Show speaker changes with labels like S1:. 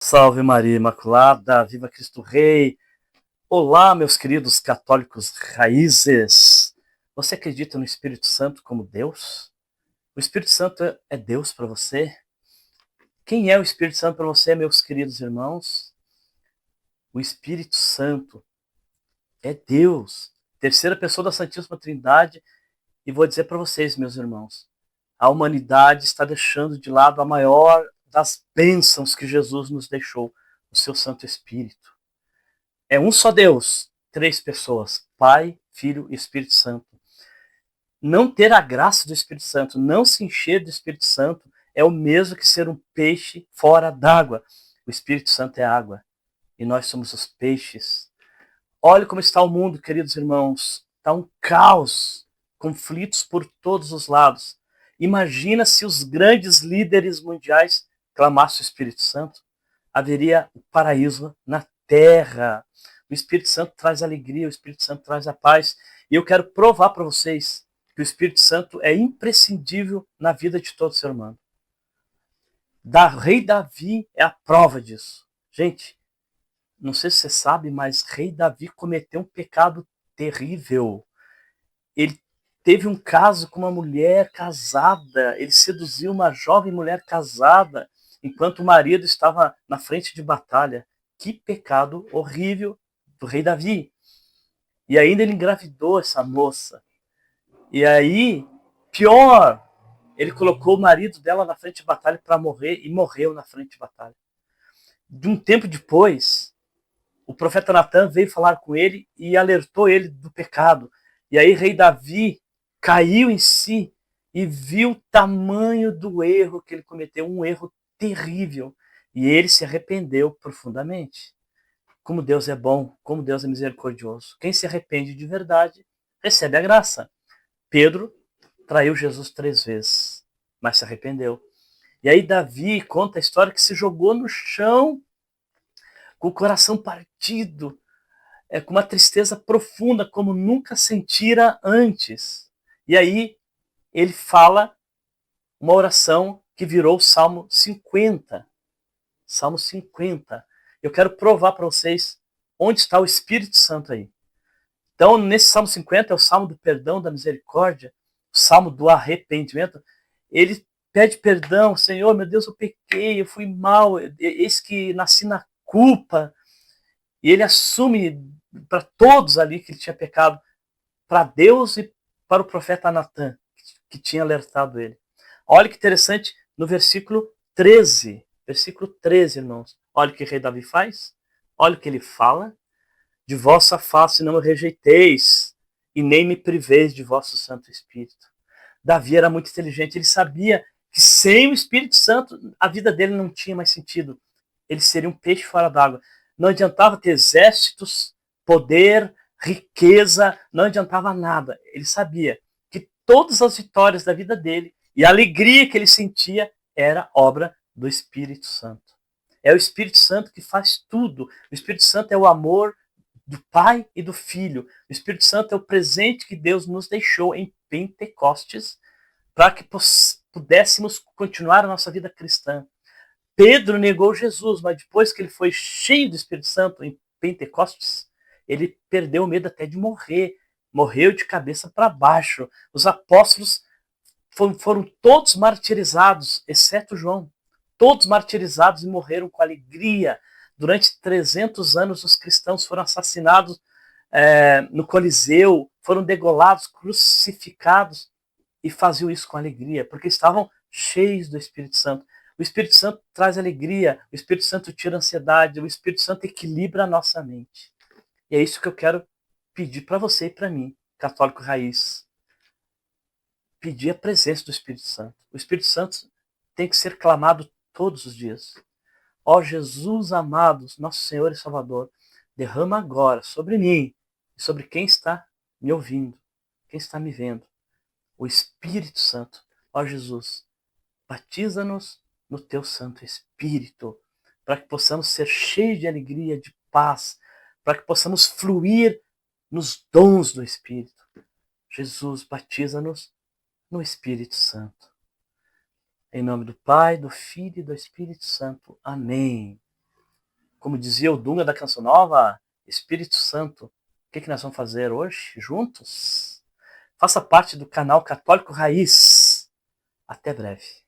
S1: Salve Maria Imaculada, viva Cristo Rei. Olá, meus queridos católicos raízes. Você acredita no Espírito Santo como Deus? O Espírito Santo é Deus para você? Quem é o Espírito Santo para você, meus queridos irmãos? O Espírito Santo é Deus, terceira pessoa da Santíssima Trindade. E vou dizer para vocês, meus irmãos, a humanidade está deixando de lado a maior das bênçãos que Jesus nos deixou, o seu Santo Espírito. É um só Deus, três pessoas, Pai, Filho e Espírito Santo. Não ter a graça do Espírito Santo, não se encher do Espírito Santo, é o mesmo que ser um peixe fora d'água. O Espírito Santo é água e nós somos os peixes. Olha como está o mundo, queridos irmãos. Está um caos, conflitos por todos os lados. Imagina se os grandes líderes mundiais clamassem o Espírito Santo. Haveria o paraíso na terra. O Espírito Santo traz alegria, o Espírito Santo traz a paz. E eu quero provar para vocês que o Espírito Santo é imprescindível na vida de todo ser humano. Rei Davi é a prova disso. Gente, não sei se você sabe, mas rei Davi cometeu um pecado terrível. Ele teve um caso com uma mulher casada. Ele seduziu uma jovem mulher casada enquanto o marido estava na frente de batalha. Que pecado horrível do rei Davi. E ainda ele engravidou essa moça. E aí, pior, ele colocou o marido dela na frente de batalha para morrer e morreu na frente de batalha. De um tempo depois, o profeta Natan veio falar com ele e alertou ele do pecado. E aí rei Davi caiu em si e viu o tamanho do erro que ele cometeu, um erro terrível. E ele se arrependeu profundamente. Como Deus é bom, como Deus é misericordioso. Quem se arrepende de verdade, recebe a graça. Pedro traiu Jesus 3 vezes, mas se arrependeu. E aí Davi conta a história que se jogou no chão com o coração partido, com uma tristeza profunda, como nunca sentira antes. E aí ele fala uma oração que virou o Salmo 50. Salmo 50. Eu quero provar para vocês onde está o Espírito Santo aí. Então, nesse Salmo 50 é o Salmo do perdão, da misericórdia, o Salmo do arrependimento. Ele pede perdão, Senhor, meu Deus, eu pequei, eu fui mal, eis que nasci na culpa. E ele assume para todos ali que ele tinha pecado, para Deus e para o profeta Natan, que tinha alertado ele. Olha que interessante, no versículo 13, irmãos. Olha o que o rei Davi faz, olha o que ele fala. De vossa face não me rejeiteis, e nem me priveis de vosso Santo Espírito. Davi era muito inteligente, ele sabia que sem o Espírito Santo a vida dele não tinha mais sentido. Ele seria um peixe fora d'água. Não adiantava ter exércitos, poder, riqueza, não adiantava nada. Ele sabia que todas as vitórias da vida dele e a alegria que ele sentia era obra do Espírito Santo. É o Espírito Santo que faz tudo. O Espírito Santo é o amor do Pai e do Filho. O Espírito Santo é o presente que Deus nos deixou em Pentecostes para que pudéssemos continuar a nossa vida cristã. Pedro negou Jesus, mas depois que ele foi cheio do Espírito Santo em Pentecostes, ele perdeu o medo até de morrer. Morreu de cabeça para baixo. Os apóstolos foram todos martirizados, exceto João. Todos martirizados e morreram com alegria. Durante 300 anos, os cristãos foram assassinados no Coliseu, foram degolados, crucificados, e faziam isso com alegria, porque estavam cheios do Espírito Santo. O Espírito Santo traz alegria, o Espírito Santo tira a ansiedade, o Espírito Santo equilibra a nossa mente. E é isso que eu quero pedir para você e para mim, católico raiz. Pedir a presença do Espírito Santo. O Espírito Santo tem que ser clamado todos os dias. Ó Jesus amado, nosso Senhor e Salvador, derrama agora sobre mim e sobre quem está me ouvindo, quem está me vendo, o Espírito Santo. Ó Jesus, batiza-nos no teu Santo Espírito, para que possamos ser cheios de alegria, de paz, para que possamos fluir nos dons do Espírito. Jesus, batiza-nos no Espírito Santo. Em nome do Pai, do Filho e do Espírito Santo. Amém. Como dizia o Dunga da Canção Nova, Espírito Santo, o que nós vamos fazer hoje juntos? Faça parte do canal Católico Raiz. Até breve.